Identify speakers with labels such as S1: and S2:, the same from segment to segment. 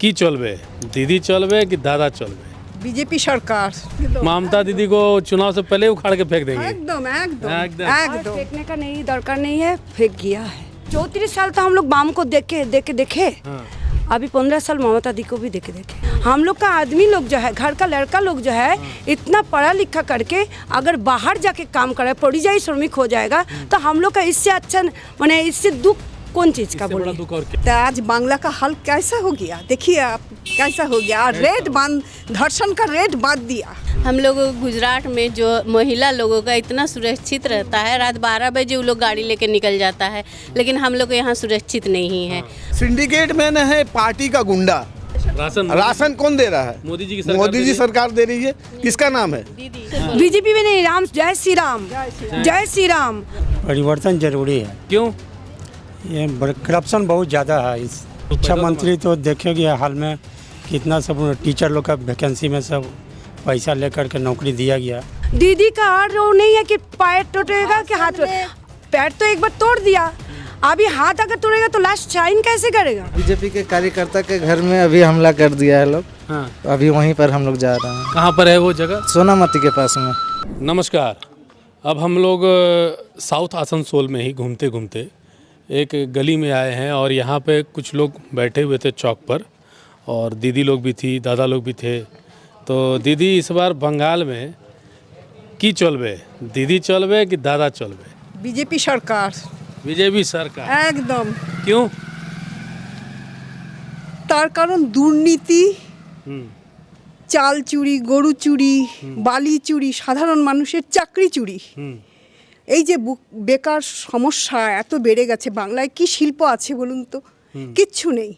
S1: কি চলবে, दीदी चलবে कि दादा चलবে?
S2: बीजेपी सरकार
S1: ममता दीदी को चुनाव से पहले उखाड़ के फेंक देंगे।
S2: एकदम एकदम
S1: एकदम।
S2: एकदम
S3: फेंकने का नहीं दरकार नहीं है, फेंक गया है। 34 साल तो हम लोग बाम को देखे
S1: हाँ।
S3: अभी 15 साल ममता दी को भी देखे। हम लोग का आदमी लोग जो है, घर का लड़का लोग जो है, इतना पढ़ा लिखा करके अगर बाहर जाके काम करे, परिযায়ী श्रमिक हो जाएगा, तो हम लोग का इससे अच्छा माने इससे दुख कौन चीज का
S1: इससे बड़ा
S3: बोलिए।
S1: दुख और क्या?
S2: तो आज बांग्ला का हाल कैसा हो गया, देखिए आप कैसा हो गया। रेट बांध, धर्षण का रेट बांध दिया।
S4: हम लोग गुजरात में जो महिला लोगों का इतना सुरक्षित रहता है, रात 12 बजे वो लोग गाड़ी लेके निकल जाता है, लेकिन हम लोग यहाँ सुरक्षित नहीं है।
S5: सिंडिकेट मैन है पार्टी का गुंडा। राशन कौन दे रहा है?
S1: मोदी जी की सरकार
S5: मोदी
S1: दे
S5: जी
S1: रही है।
S5: सरकार दे रही है। किसका नाम है?
S3: बीजेपी में नहीं, राम जय श्री राम, जय श्री राम।
S6: परिवर्तन जरूरी है।
S1: क्यों?
S6: ये करप्शन बहुत ज़्यादा है। इस शिक्षा मंत्री तो देखेंगे हाल में कितना सब टीचर लोग का वैकेंसी में सब पैसा लेकर के नौकरी दिया गया।
S3: दीदी का और वो नहीं है कि पैर टूटेगा कि हाथ, पैर तो एक बार तोड़ दिया, अभी हाथ अगर तोड़ेगा तो लास्ट साइन कैसे करेगा।
S7: बीजेपी के कार्यकर्ता के घर में अभी हमला कर दिया है लोग।
S1: हाँ।
S7: अभी वहीं पर हम लोग जा रहे हैं,
S1: कहाँ पर है वो जगह?
S7: सोनामती के पास में।
S1: नमस्कार। अब हम लोग साउथ आसनसोल में ही घूमते घूमते एक गली में आए हैं और यहाँ पे कुछ लोग बैठे हुए थे चौक पर, और दीदी लोग भी थी, दादा लोग भी थे। तो दीदी इस बार बंगाल में की चलবে, दीदी चलবে कि दादा चलবে?
S2: बीजेपी सरकार
S1: बीजेपी सरकार।
S2: एकदम।
S1: क्यों?
S2: তার কারণ দুর্নীতি,
S1: হুম।
S2: চাল চুরি, গরু চুরি, বালি চুরি, সাধারণ মানুষের চাকরি চুরি।
S1: হুম।
S2: এই যে বেকার সমস্যা এত বেড়ে গেছে, বাংলায় কি শিল্প আছে বলুন তো? কিচ্ছু নেই।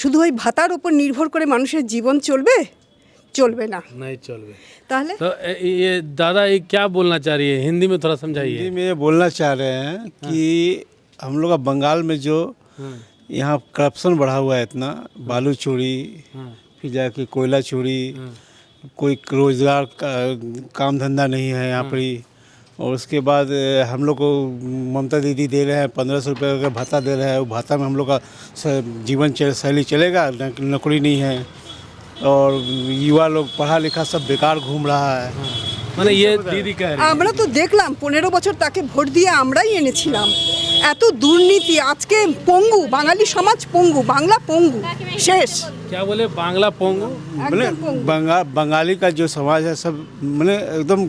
S2: শুধু ওই ভাতার উপর নির্ভর করে মানুষের জীবন চলবে? চলবে না।
S1: नहीं चलবে।
S2: তাহলে
S1: तो ये दादा ये क्या बोलना चाह रही है, हिंदी में थोड़ा समझाइए।
S6: हिंदी में ये बोलना चाह रहे हैं कि हम लोग का बंगाल में जो यहाँ करप्शन बढ़ा हुआ है इतना, बालू चोरी, फिर जाके कोयला चोरी, कोई रोजगार का काम धंधा नहीं है यहाँ पर ही। और उसके बाद हम लोग को ममता दीदी दे रहे हैं 1500 रुपये का भत्ता दे रहे हैं। वो भत्ता में हम लोग का जीवन शैली चलेगा, नौकरी नहीं है, और युवा लोग पढ़ा लिखा सब बेकार घूम रहा है।
S1: মানে ये दीदी कह रही है।
S2: আমরা তো দেখলাম 15 বছর তাকে ভোট দিয়ে আমরাই এনেছিলাম। এত দুর্নীতি, আজকে পঙ্গু বাঙালি সমাজ, পঙ্গু বাংলা, পঙ্গু শেষ।
S1: क्या बोले? बांग्ला पोंगो।
S6: मैंने बंगाली का जो समाज है सब मैंने एकदम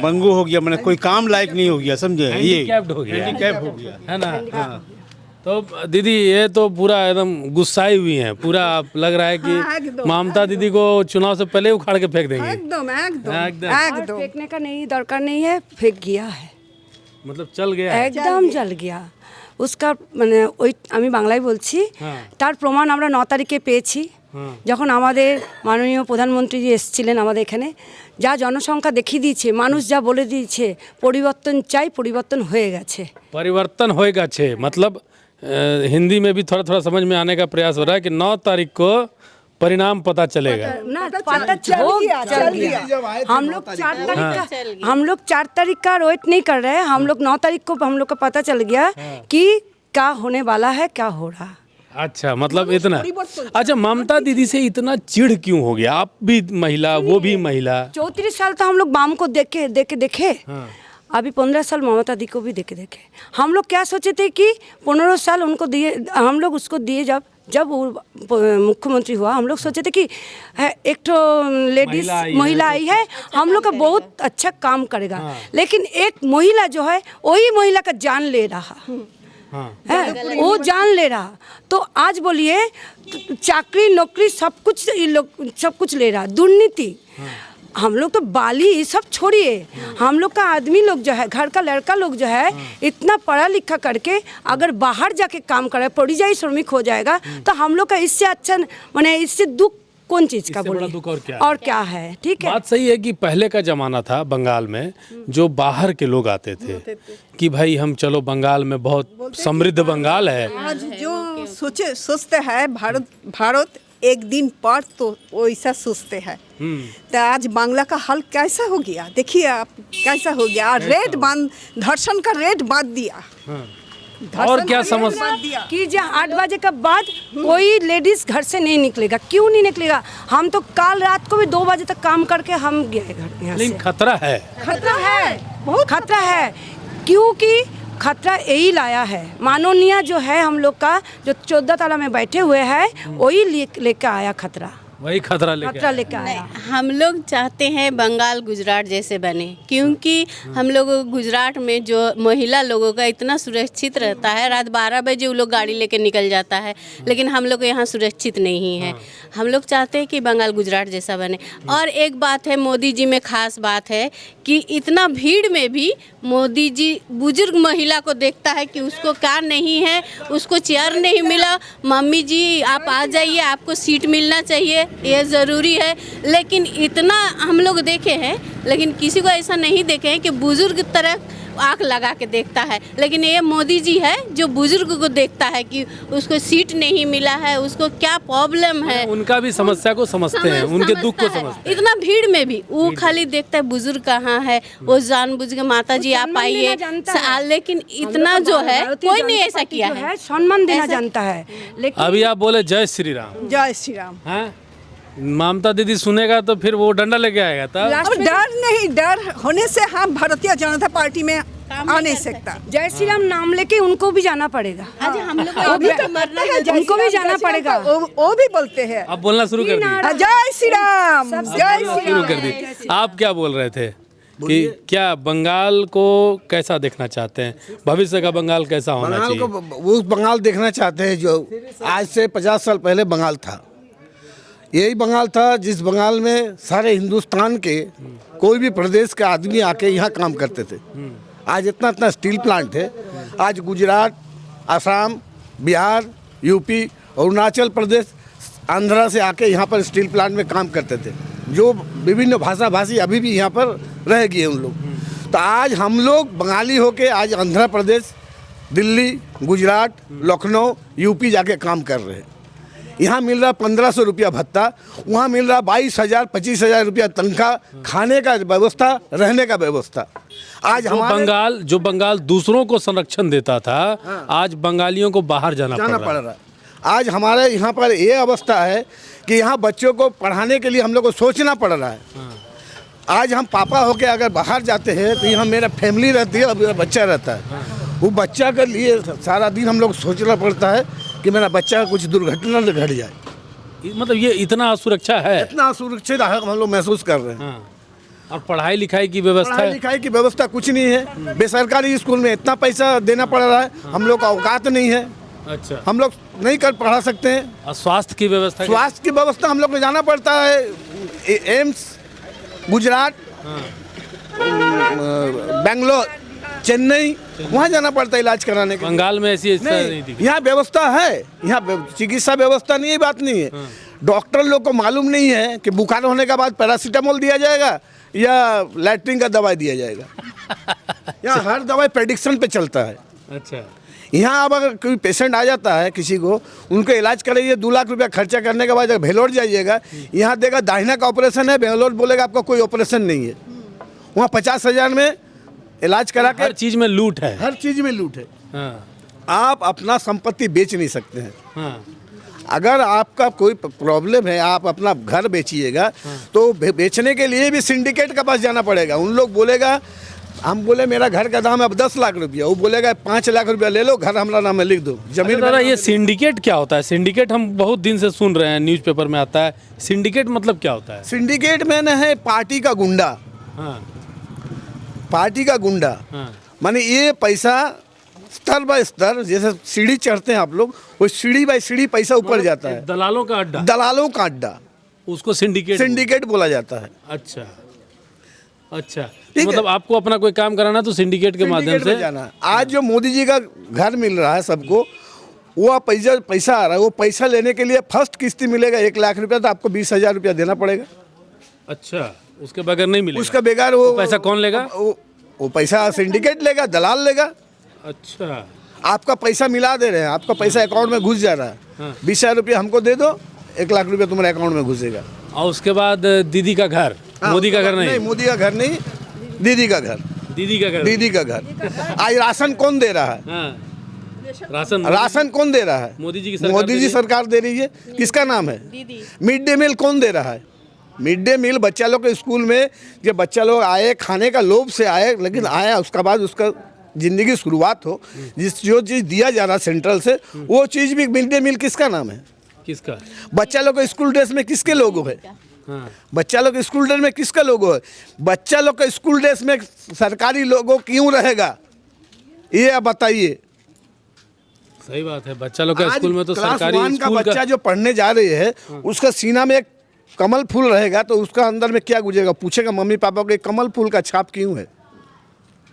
S6: बंगू हो गया, मैंने कोई काम लायक नहीं हो गया, समझे? ये
S1: हैंडीकैप्ड हो गया।
S6: हैंडीकैप हो गया
S1: है ना? हाँ। तो दीदी ये तो पूरा एकदम गुस्साई हुई हैं, पूरा लग रहा है
S2: हाँ,
S1: कि
S2: एकदम,
S1: ममता दीदी को चुनाव से पहले उखाड़ के फेंक देंगे।
S2: একদম একদম
S1: একদম।
S2: একদম।
S3: फेंकने का नहीं दरकार नहीं है, फेंक गया है।
S1: मतलब चल गया है।
S3: একদম জল গিয়া উসকা মানে ওই আমি বাংলায় বলছি।
S1: হ্যাঁ।
S3: তার প্রমাণ আমরা 9 তারিখে পেয়েছি, যখন আমাদের মাননীয় প্রধানমন্ত্রী এসেছিলেন আমাদের এখানে। যা জনসংখ্যা দেখিয়ে দিয়েছে, মানুষ যা বলে দিয়েছে, পরিবর্তন চাই, পরিবর্তন হয়ে গেছে।
S1: परिवर्तन होएगा छे, मतलब हिंदी में भी थोड़ा थोड़ा समझ में आने का प्रयास हो रहा है कि 9 तारीख को परिणाम पता चलेगा।
S3: ना पता चल गया। हम लोग 4 तारीख का वेट नहीं कर रहे हैं। हम लोग 9 तारीख को हम लोग का पता चल गया कि क्या होने वाला है, क्या हो रहा।
S1: अच्छा, मतलब इतना। अच्छा, ममता दीदी से इतना चिढ़ क्यों हो गया? आप भी महिला, वो भी महिला।
S3: 34 साल तो हम लोग बाम को देखे अभी 15 साल ममता दी को भी देखे। हम लोग क्या सोचे थे कि 15 साल उनको दिए, हम लोग उसको दिए जब वो मुख्यमंत्री हुआ, हम लोग सोचे थे कि एक तो लेडीज महिला आई है, हम लोग का बहुत अच्छा काम करेगा। लेकिन एक महिला जो है वही महिला का जान ले रहा है, वो जान ले रहा। तो आज बोलिए चाकरी नौकरी सब कुछ ले रहा। दुर्नीति, हम लोग तो बाली सब छोड़िए, हम लोग का आदमी लोग जो है, घर का लड़का लोग जो है, इतना पढ़ा लिखा करके अगर बाहर जाके काम करे, परिযায়ী श्रमिक हो जाएगा, तो हम लोग का इससे अच्छा माने इससे दुख कौन चीज का
S1: इससे बड़ा
S3: बोलिए।
S1: दुख और क्या है?
S3: और क्या है? ठीक है,
S1: बात सही है कि पहले का जमाना था बंगाल में, जो बाहर के लोग आते थे कि भाई हम चलो बंगाल में बहुत समृद्ध बंगाल है।
S2: आज जो सोचते हैं भारत एक दिन पर तो वैसा सोचते हैं। तो आज बांग्ला का हाल कैसा हो गया, देखिए आप कैसा हो गया। रेट बांध, धर्षण का रेट बांध दिया।
S1: और क्या समस्या?
S3: कि जो 8 बजे के बाद कोई लेडीज घर से नहीं निकलेगा। क्यों नहीं निकलेगा? हम तो कल रात को भी 2 बजे तक काम करके हम गए घर यहाँ
S1: लेकिन
S3: से।
S1: खतरा है।
S3: खतरा है, बहुत खतरा है, क्योंकि खतरा यही लाया है माननीय जो है हम लोग का जो 14 ताला में बैठे हुए हैं वही लेके आया खतरा,
S1: वही खतरा लेके
S3: आया।
S4: हम लोग चाहते हैं बंगाल गुजरात जैसे बने, क्योंकि हम लोग गुजरात में जो महिला लोगों का इतना सुरक्षित रहता है, रात 12 बजे वो लोग गाड़ी लेके निकल जाता है, लेकिन हम लोग यहाँ सुरक्षित नहीं है। हम लोग चाहते हैं कि बंगाल गुजरात जैसा बने। और एक बात है, मोदी जी में खास बात है कि इतना भीड़ में भी मोदी जी बुजुर्ग महिला को देखता है कि उसको कार नहीं है, उसको चेयर नहीं मिला, मम्मी जी आप आ जाइए, आपको सीट मिलना चाहिए, ये ज़रूरी है। लेकिन इतना हम लोग देखे हैं, लेकिन किसी को ऐसा नहीं देखे हैं कि बुजुर्ग तरह आँख लगा के देखता है। लेकिन ये मोदी जी है जो बुजुर्ग को देखता है कि उसको सीट नहीं मिला है, उसको क्या प्रॉब्लम है,
S1: उनका भी समस्या को समझते हैं, उनके दुख को समझते हैं।
S4: इतना भीड़ में भी वो खाली देखता है बुजुर्ग कहाँ है, वो जानबूझ के माता जी आप आइए। लेकिन इतना जो है कोई नहीं ऐसा किया है,
S3: सम्मान देना जानता है। लेकिन
S1: अभी आप बोले जय श्री राम,
S2: जय श्री राम।
S1: हैं? ममता दीदी सुनेगा तो फिर वो डंडा लेके आएगा तब।
S2: अब डर नहीं, डर होने से हम भारतीय जनता पार्टी में आ नहीं सकता।
S3: जय श्री राम नाम लेके उनको भी जाना पड़ेगा।
S4: आज हम लोग
S2: वो भी तो मरना है, जय
S3: उनको
S2: श्री
S3: भी
S2: राम,
S3: जाना
S2: जय श्री राम
S3: पड़ेगा।
S2: वो भी बोलते हैं।
S1: अब बोलना शुरू कर दिए,
S2: जय श्री राम, जय श्री
S1: शुरू
S2: राम।
S1: कर दिए। आप क्या बोल रहे थे कि क्या बंगाल को कैसा देखना चाहते हैं, भविष्य का बंगाल कैसा होना
S5: बंगाल
S1: चाहिए?
S5: को वो बंगाल देखना चाहते हैं जो आज से 50 साल पहले बंगाल था। यही बंगाल था जिस बंगाल में सारे हिंदुस्तान के कोई भी प्रदेश के आदमी आके यहाँ काम करते थे। आज इतना इतना स्टील प्लांट है। आज गुजरात, असम, बिहार, यूपी, अरुणाचल प्रदेश, आंध्रा से आके यहाँ पर स्टील प्लांट में काम करते थे, जो विभिन्न भाषा भाषी अभी भी यहाँ पर रह गए उन लोग। तो आज हम लोग बंगाली होके आज आंध्र प्रदेश, दिल्ली, गुजरात, लखनऊ, यूपी जाके काम कर रहे हैं। यहाँ मिल रहा 1500 रुपया भत्ता, वहाँ मिल रहा 22,000 25,000 रुपया तनख्वाह, खाने का व्यवस्था, रहने का व्यवस्था। आज
S1: जो बंगाल दूसरों को संरक्षण देता था, आज बंगालियों को बाहर जाना पड़ रहा है।
S5: आज हमारे यहाँ पर ये अवस्था है कि यहाँ बच्चों को पढ़ाने के लिए हम लोग को सोचना पड़ रहा है। आज हम पापा होके अगर बाहर जाते हैं तो यहाँ मेरा फैमिली रहती है और मेरा बच्चा रहता है। वो बच्चा के लिए सारा दिन हम लोग सोचना पड़ता है कि मेरा बच्चा कुछ दुर्घटना न घट जाए।
S1: मतलब ये इतना असुरक्षा है,
S5: इतना असुरक्षित हम लोग महसूस कर रहे हैं।
S1: और पढ़ाई लिखाई की व्यवस्था
S5: पढ़ाई लिखाई की व्यवस्था कुछ नहीं है। बेसरकारी स्कूल में इतना पैसा देना पड़ रहा है, हम लोग का औकात नहीं है।
S1: अच्छा,
S5: हम लोग नहीं कर पढ़ा सकते हैं।
S1: और स्वास्थ्य की व्यवस्था?
S5: स्वास्थ्य की व्यवस्था हम लोग को जाना पड़ता है एम्स, गुजरात, बेंगलोर, चेन्नई, वहाँ जाना पड़ता है इलाज कराने के।
S1: बंगाल में ऐसी
S5: नहीं, यहाँ व्यवस्था है, यहाँ चिकित्सा व्यवस्था नहीं है, बात नहीं है। डॉक्टर लोग को मालूम नहीं है कि बुखार होने के बाद पैरासीटामोल दिया जाएगा या लैट्रिन का दवाई दिया जाएगा। यहाँ हर दवाई प्रेडिक्शन पे चलता है।
S1: अच्छा,
S5: यहाँ अब अगर कोई पेशेंट आ जाता है किसी को, उनको इलाज कराइए 2 लाख रुपया खर्चा करने के बाद जब बेंगलोर जाइएगा, यहाँ देगा दाहिना का ऑपरेशन है, बेंगलोर बोलेगा आपका कोई ऑपरेशन नहीं है। वहाँ 50,000 में इलाज करा के
S1: हर चीज में लूट है।
S5: हर चीज में लूट है।
S1: हाँ,
S5: आप अपना संपत्ति बेच नहीं सकते हैं।
S1: हाँ,
S5: अगर आपका कोई प्रॉब्लम है, आप अपना घर बेचिएगा तो बेचने के लिए भी सिंडिकेट के पास जाना पड़ेगा। उन लोग बोलेगा, हम बोले मेरा घर का दाम है अब 10 लाख रुपया, वो बोलेगा 5 लाख रुपया ले लो, घर हमारा नाम में लिख दो, जमीन।
S1: दादा ये सिंडिकेट क्या होता है? सिंडिकेट हम बहुत दिन से सुन रहे हैं, न्यूज़पेपर में आता है। सिंडिकेट मतलब क्या होता है?
S5: सिंडिकेट में है पार्टी का गुंडा।
S1: हाँ,
S5: पार्टी का गुंडा
S1: हाँ,
S5: माने ये पैसा स्तर बाय स्तर, जैसे सीढ़ी चढ़ते हैं आप लोग, वो सीढ़ी बाय सीढ़ी पैसा ऊपर जाता है।
S1: दलालों का अड्डा,
S5: दलालों का अड्डा,
S1: उसको सिंडिकेट
S5: बोला जाता है।
S1: अच्छा, अच्छा, तो मतलब आपको अपना कोई काम कराना तो सिंडिकेट के माध्यम से
S5: जाना। आज जो मोदी जी का घर मिल रहा है सबको, वो पैसा आ रहा है, वो पैसा लेने के लिए फर्स्ट किस्ती मिलेगा 1 लाख रुपया, तो आपको 20,000 रुपया देना पड़ेगा।
S1: अच्छा, उसके बगैर नहीं मिलेगा?
S5: उसका बेकार वो
S1: पैसा कौन लेगा?
S5: वो पैसा सिंडिकेट लेगा, दलाल लेगा।
S1: अच्छा,
S5: आपका पैसा मिला दे रहे हैं, आपका पैसा अकाउंट में घुस जा रहा है। 20,000 रुपया हमको दे दो, 1 लाख रुपया तुम्हारे अकाउंट में घुसेगा।
S1: और उसके बाद दीदी का घर, मोदी का घर नहीं,
S5: मोदी का घर नहीं, दीदी का घर,
S1: दीदी का घर,
S5: दीदी का घर। आज राशन कौन दे रहा है?
S1: हाँ, राशन
S5: राशन कौन दे रहा है?
S1: मोदी जी की सरकार
S5: मोदी
S1: दे
S5: जी
S1: रही है।
S5: सरकार दे रही है। किसका नाम है? मिड डे मील कौन दे रहा है? मिड डे मील बच्चा लोग के स्कूल में, जब बच्चा लोग आए खाने का लोभ से आए, लेकिन आया उसका बाद उसका ज़िंदगी शुरुआत हो, जो चीज़ दिया जा रहा है सेंट्रल से, वो चीज़ भी मिड डे मील किसका नाम है?
S1: किसका?
S5: बच्चा लोग के स्कूल ड्रेस में किसके लोगो है?
S1: हाँ,
S5: बच्चा लोग के स्कूल ड्रेस में किसका लोगो है? बच्चा लोग के स्कूल ड्रेस में सरकारी लोगो क्यों रहेगा, ये आप बताइए।
S1: सही बात है। बच्चा लोग का
S5: आज
S1: स्कूल में तो
S5: क्लास
S1: सरकारी
S5: 1 का
S1: स्कूल
S5: बच्चा जो पढ़ने जा रहे है, उसका सीना में एक कमल फूल रहेगा तो उसका अंदर में क्या गुजरेगा? पूछेगा मम्मी पापा को कमल फूल का छाप क्यों है?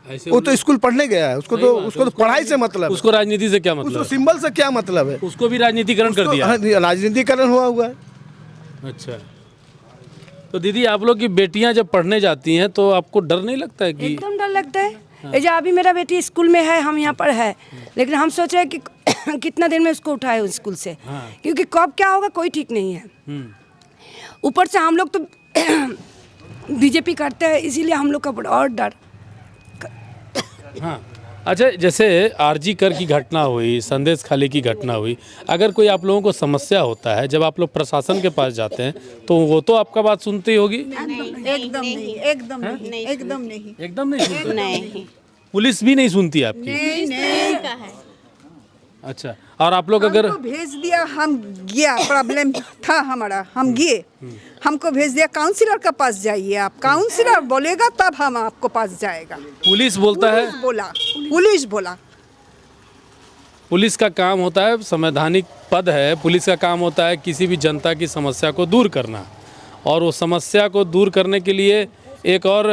S1: ऐसे
S5: वो तो स्कूल पढ़ने गया है, उसको
S1: सही
S5: तो
S1: बात है।
S5: उसको तो पढ़ाई से मतलब है,
S1: उसको राजनीति से क्या
S5: उसको
S1: मतलब?
S5: सिंबल से क्या मतलब है?
S1: उसको भी राजनीतिकरण कर दिया।
S5: हाँ, राजनीतिकरण हुआ है।
S1: अच्छा, तो दीदी आप लोग की बेटियां जब पढ़ने जाती हैं तो आपको डर नहीं लगता है कि
S3: एकदम डर लगता है। ये जो अभी मेरा बेटी स्कूल में है, हम यहाँ पर है, लेकिन हम सोच रहे हैं कि कितना दिन में उसको उठाए उस स्कूल से, क्योंकि कब क्या होगा कोई ठीक नहीं है। ऊपर से हम लोग तो बीजेपी करते हैं, इसीलिए हम लोग का बड़ा और डर।
S1: हाँ, अच्छा, जैसे आरजी कर की घटना हुई, संदेश खाली की घटना हुई, अगर कोई आप लोगों को समस्या होता है, जब आप लोग प्रशासन के पास जाते हैं तो वो तो आपका बात सुनती होगी?
S2: एकदम नहीं, एकदम नहीं, एकदम नहीं,
S1: एकदम नहीं सुनते?
S4: नहीं,
S1: पुलिस भी नहीं सुनती आपकी?
S2: नहीं, नहीं।
S1: अच्छा, और आप लोग अगर
S2: हमको भेज दिया, हम गया, प्रॉब्लम था हमारा, हम गए, हमको भेज दिया काउंसिलर के पास जाइए आप, काउंसिलर बोलेगा तब हम आपको पास जाएगा।
S1: पुलिस बोलता है?
S2: पुलिस बोला
S1: पुलिस का काम होता है, संवैधानिक पद है, पुलिस का काम होता है किसी भी जनता की समस्या को दूर करना, और वो समस्या को दूर करने के लिए एक और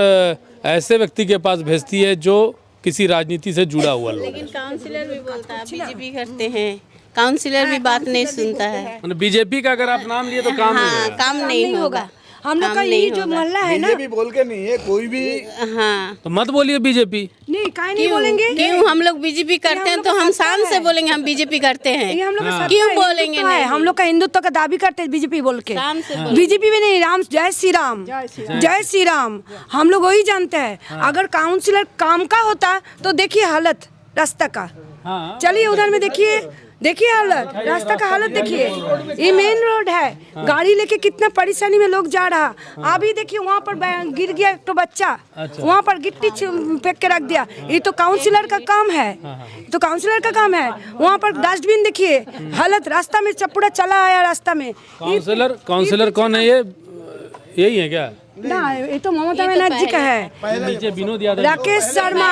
S1: ऐसे व्यक्ति के पास भेजती है जो किसी राजनीति से जुड़ा हुआ लोग है।
S4: लेकिन काउंसिलर भी बोलता है बीजेपी करते हैं, काउंसिलर भी बात नहीं सुनता है।
S1: बीजेपी का अगर आप नाम लिए तो काम नहीं
S4: हाँ,
S1: होगा।
S4: काम नहीं होगा।
S3: हम लोग का ये जो मोहल्ला है ना,
S5: बीजेपी बोल के नहीं है कोई भी।
S4: हाँ,
S1: तो मत बोलिए बीजेपी।
S3: नहीं काहे नहीं बोलेंगे।
S4: क्यों हम लोग बीजेपी करते हैं तो हम शान से बोलेंगे हम बीजेपी करते हैं।
S3: ये हम लोग का सत्ता
S4: क्यों
S3: है,
S4: बोलेंगे
S3: हिंदुत्व है,
S4: नहीं?
S3: हम लोग का हिंदुत्व का दाबी करते हैं बीजेपी बोल के।
S4: शान से
S3: बीजेपी में नहीं, राम, जय श्री राम, जय श्री राम, हम लोग वही जानते हैं। अगर काउंसिलर काम का होता तो देखिए हालत रास्ता का, चलिए उधर में देखिए हालत, रास्ता का हालत देखिए। ये मेन रोड है, गाड़ी लेके कितना परेशानी में लोग जा रहा। अभी देखिए वहाँ पर गिर गया एक तो बच्चा, वहाँ पर गिट्टी फेंक के रख दिया। ये तो काउंसिलर का काम है, तो काउंसिलर का काम है। वहाँ पर डस्टबिन देखिए हालत, रास्ता में पूरा चला आया रास्ता में।
S1: काउंसिलर कौन है? ये यही है क्या?
S3: ना, ये तो ममता बनर्जी का है।
S1: नीचे विनोद यादव,
S3: राकेश शर्मा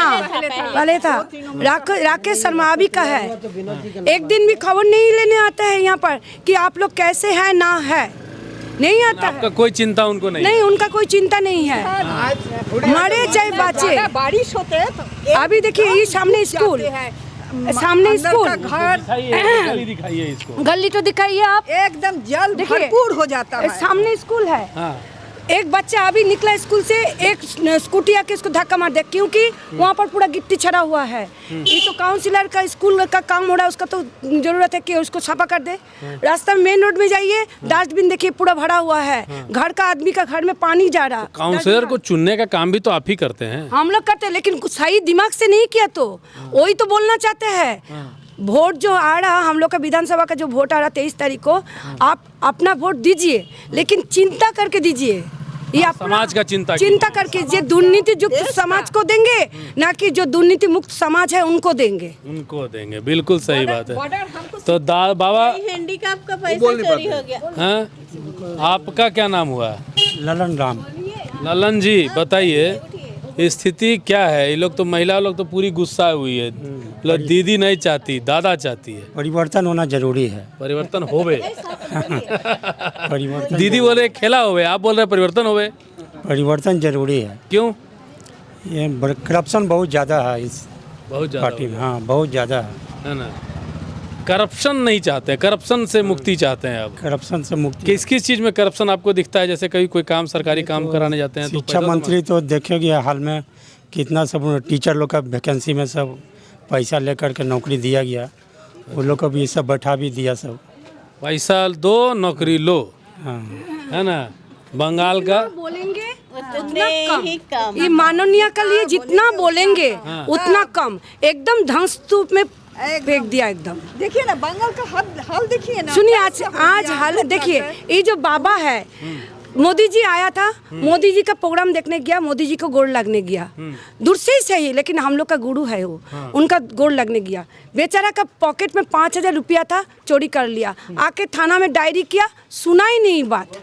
S3: पहले था, राकेश शर्मा अभी का है। एक दिन भी खबर नहीं लेने आता है यहाँ पर कि आप लोग कैसे हैं ना है, नहीं आता
S1: आपका
S3: है।
S1: कोई चिंता उनको नहीं?
S3: नहीं, उनका कोई चिंता नहीं है, मरे चाहे बाचे।
S2: बारिश होते है तो
S3: अभी देखिए ये सामने स्कूल, सामने स्कूल,
S2: घर
S1: गली दिखाइए इसको।
S3: गली तो दिखाइए आप,
S2: एकदम जल
S3: देखिए,
S2: भरपूर हो जाता है।
S3: सामने स्कूल है।
S1: हाँ,
S3: एक बच्चा अभी निकला स्कूल से, एक स्कूटी आके उसको धक्का मार दिया, क्योंकि वहाँ पर पूरा गिट्टी छड़ा हुआ है। ये तो काउंसिलर का स्कूल का काम हो रहा है, उसका तो जरूरत है कि उसको छापा कर दे। रास्ता में मेन रोड में जाइए, डस्टबिन देखिए पूरा भरा हुआ है, घर का आदमी का घर में पानी जा रहा।
S1: काउंसिलर को चुनने का काम भी तो आप ही करते हैं।
S3: हम लोग करते हैं, लेकिन कुछ सही दिमाग से नहीं किया तो वही तो बोलना चाहते हैं। वोट जो आ रहा, हम लोग का विधानसभा का जो वोट आ रहा 23 तारीख को, आप अपना वोट दीजिए, लेकिन चिंता करके दीजिए। ये
S1: समाज का चिंता
S3: करके, जो दुर्नीति युक्त समाज को देंगे, ना कि जो दुर्नीति मुक्त समाज है उनको देंगे।
S1: बिल्कुल सही बात है। तो बाबा,
S4: हैंडीकैप का पैसा चोरी हो गया।
S1: हाँ, आपका क्या नाम हुआ?
S6: ललन राम।
S1: ललन जी, बताइए स्थिति क्या है? ये लोग तो, महिला लोग तो पूरी गुस्सा हुई है, मतलब दीदी नहीं चाहती, दादा चाहती है।
S6: परिवर्तन होना जरूरी है।
S1: परिवर्तन होवे।
S6: परिवर्तन
S1: दीदी बोले खेला होवे, आप बोल रहे परिवर्तन होवे।
S6: परिवर्तन जरूरी है।
S1: क्यों?
S6: ये करप्शन बहुत ज़्यादा है इस
S1: बहुत ज्यादा
S6: पार्टी में। हाँ, बहुत ज़्यादा
S1: है ना। करप्शन नहीं चाहते, करप्शन से मुक्ति चाहते हैं। अब
S6: करप्शन से मुक्ति।
S1: किस किस चीज़ में करप्शन आपको दिखता है? जैसे कभी कोई काम, सरकारी काम कराने जाते हैं तो
S6: शिक्षा मंत्री तो देखेंगे हाल में कितना सब टीचर लोग का वैकेंसी में सब पैसा लेकर के नौकरी दिया गया, वो लोग को भी सब बैठा भी दिया सब।
S1: पैसा दो नौकरी लो,
S6: हाँ,
S1: है ना। बंगाल का
S3: बोलेंगे
S4: उतने ही कम।
S3: ये माननीय के लिए जितना बोलेंगे उतना कम। एकदम ध्वस्त में फेंक दिया एकदम।
S2: देखिए ना बंगाल का हाल देखिए ना।
S3: सुनिए
S2: कैसे हो
S3: आज
S2: गया,
S3: हाल
S2: बहुत
S3: देखिए,
S2: बात है।
S3: ये जो बाबा है, मोदी जी आया था, मोदी जी का प्रोग्राम देखने गया, मोदी जी को गोड़ लगने गया, दूर से ही सही, लेकिन हम लोग का गुरु है वो, उनका गोड़ लगने गया। बेचारा का पॉकेट में 5,000 रुपया था, चोरी कर लिया, आके थाना में डायरी किया, सुना ही नहीं बात।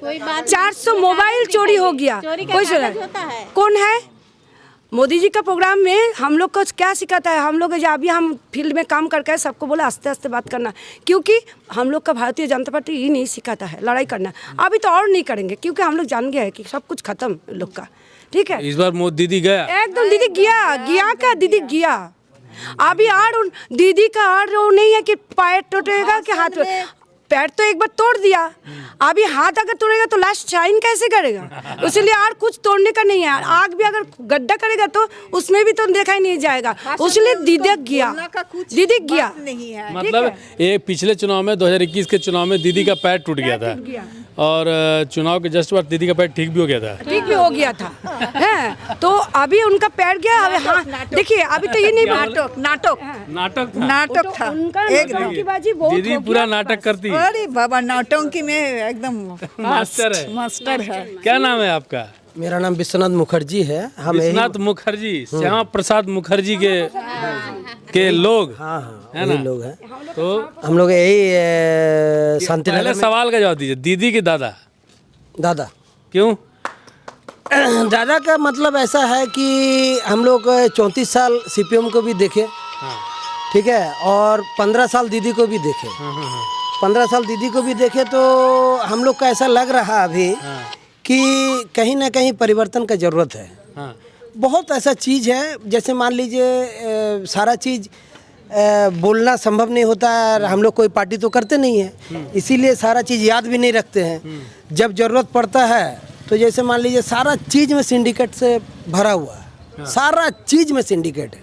S3: 400 मोबाइल चोरी हो गया, कोई सुना? कौन है? मोदी जी का प्रोग्राम में हम लोग को क्या सिखाता है? हम लोग जब अभी हम फील्ड में काम करके सबको बोला आस्ते आस्ते बात करना, क्योंकि हम लोग का भारतीय जनता पार्टी ये नहीं सिखाता है लड़ाई करना। अभी तो और नहीं करेंगे, क्योंकि हम लोग जान गए हैं कि सब कुछ खत्म लोग का। ठीक है,
S1: इस बार मोदी दीदी गया,
S3: एकदम दीदी गया क्या? दीदी गया। अभी आड़ दीदी का आड़ वो नहीं है कि पैर टूटेगा कि हाथ, पैर तो एक बार तोड़ दिया, अभी हाथ अगर तोड़ेगा तो लास्ट शाइन कैसे करेगा? इसलिए और कुछ तोड़ने का नहीं है। आग भी अगर गड्ढा करेगा तो उसमें भी तो देखा ही नहीं जाएगा, इसलिए दीदी गया, दीदी गया।
S2: नहीं है।
S1: मतलब ये पिछले चुनाव में 2021 के चुनाव में दीदी का पैर टूट गया था, और चुनाव के जस्ट बाद दीदी का पैर ठीक भी हो गया था।
S3: ठीक भी हो गया था, है तो अभी उनका पैर गया। अभी हाँ देखिए, अभी तो ये नहीं
S2: नाटक
S1: नाटक था,
S3: उनका नौटंकीबाजी बहुत
S1: दीदी
S3: हो
S1: पूरा
S3: गया।
S1: नाटक करती।
S2: अरे बाबा नौटंकी में एकदम
S1: मास्टर है।
S2: मास्टर है।
S1: क्या नाम है आपका?
S8: मेरा नाम विश्वनाथ मुखर्जी है। हम यही
S1: विश्वनाथ मुखर्जी, श्यामा प्रसाद मुखर्जी के लोग,
S8: हाँ हाँ
S1: है ना?
S8: यही लोग हैं।
S1: तो
S8: हम लोग यही शांति
S1: पहले
S8: नगर में।
S1: सवाल का जवाब दीजिए, दीदी के दादा
S8: दादा
S1: क्यों?
S8: दादा का मतलब ऐसा है कि हम लोग 34 साल सीपीएम को भी देखे, ठीक है, और 15 साल दीदी को भी देखे। 15 साल दीदी को भी देखे तो हम लोग का ऐसा लग रहा अभी कि कहीं ना कहीं परिवर्तन का ज़रूरत है।
S1: हाँ।
S8: बहुत ऐसा चीज़ है, जैसे मान लीजिए सारा चीज़ बोलना संभव नहीं होता है। हम लोग कोई पार्टी तो करते नहीं है, इसीलिए सारा चीज़ याद भी नहीं रखते हैं। जब ज़रूरत पड़ता है तो जैसे मान लीजिए सारा चीज़ में सिंडिकेट से भरा हुआ है, सारा चीज़ में सिंडिकेट है।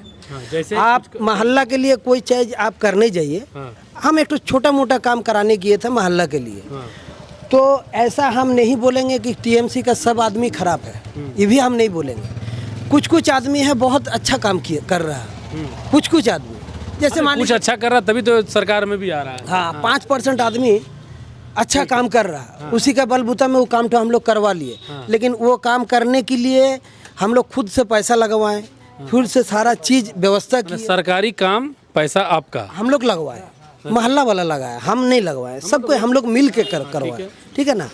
S1: जैसे
S8: आप मोहल्ला के लिए कोई चीज़ आप करने जाइए, हम एक तो छोटा मोटा काम कराने किए थे मोहल्ला के लिए, तो ऐसा हम नहीं बोलेंगे कि टीएमसी का सब आदमी खराब है, ये भी हम नहीं बोलेंगे। कुछ आदमी है बहुत अच्छा काम कर रहा है, कुछ आदमी जैसे मान
S1: कुछ अच्छा कर रहा तभी तो सरकार में भी आ रहा है।
S8: हाँ 5% आदमी अच्छा काम कर रहा है, उसी का बलबूता में वो काम तो हम लोग करवा लिए। लेकिन वो काम करने के लिए हम लोग खुद से पैसा लगवाएं, खुद से सारा चीज़ व्यवस्था की।
S1: सरकारी काम पैसा आपका,
S8: हम लोग लगवाए, मोहल्ला वाला लगाया, हम नहीं लगवाए, सबको हम लोग मिल के करवाए, ठीक है ना।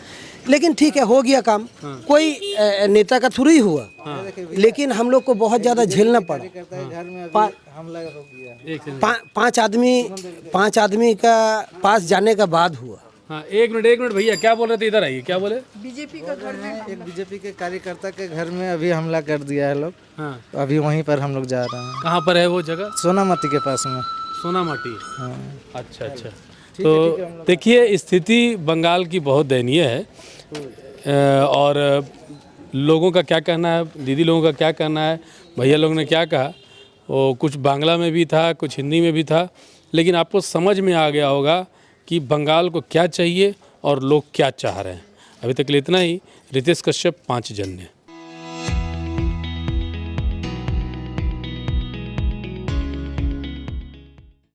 S8: लेकिन ठीक है, हो गया काम, कोई नेता का थ्रू ही हुआ, लेकिन हम लोग को बहुत ज़्यादा झेलना पड़ा। पाँच आदमी का पास जाने का बाद हुआ।
S1: हाँ, एक मिनट भैया, क्या बोल रहे थे? इधर आइए, क्या बोले?
S2: बीजेपी का घर में
S7: एक बीजेपी के कार्यकर्ता के घर में अभी हमला कर दिया है लोग।
S1: हाँ।
S7: तो अभी वहीं पर हम लोग जा रहे हैं,
S1: कहाँ पर है वो जगह?
S7: सोनामती के पास में।
S1: सोनामाटी।
S7: हाँ।
S1: अच्छा। तो देखिए, स्थिति बंगाल की बहुत दयनीय है, और लोगों का क्या कहना है, दीदी लोगों का क्या कहना है, भैया लोगों ने क्या कहा, वो कुछ बांग्ला में भी था, कुछ हिंदी में भी था, लेकिन आपको समझ में आ गया होगा कि बंगाल को क्या चाहिए और लोग क्या चाह रहे हैं। अभी तक के लिए इतना ही। रितेश कश्यप, 5 जन्य।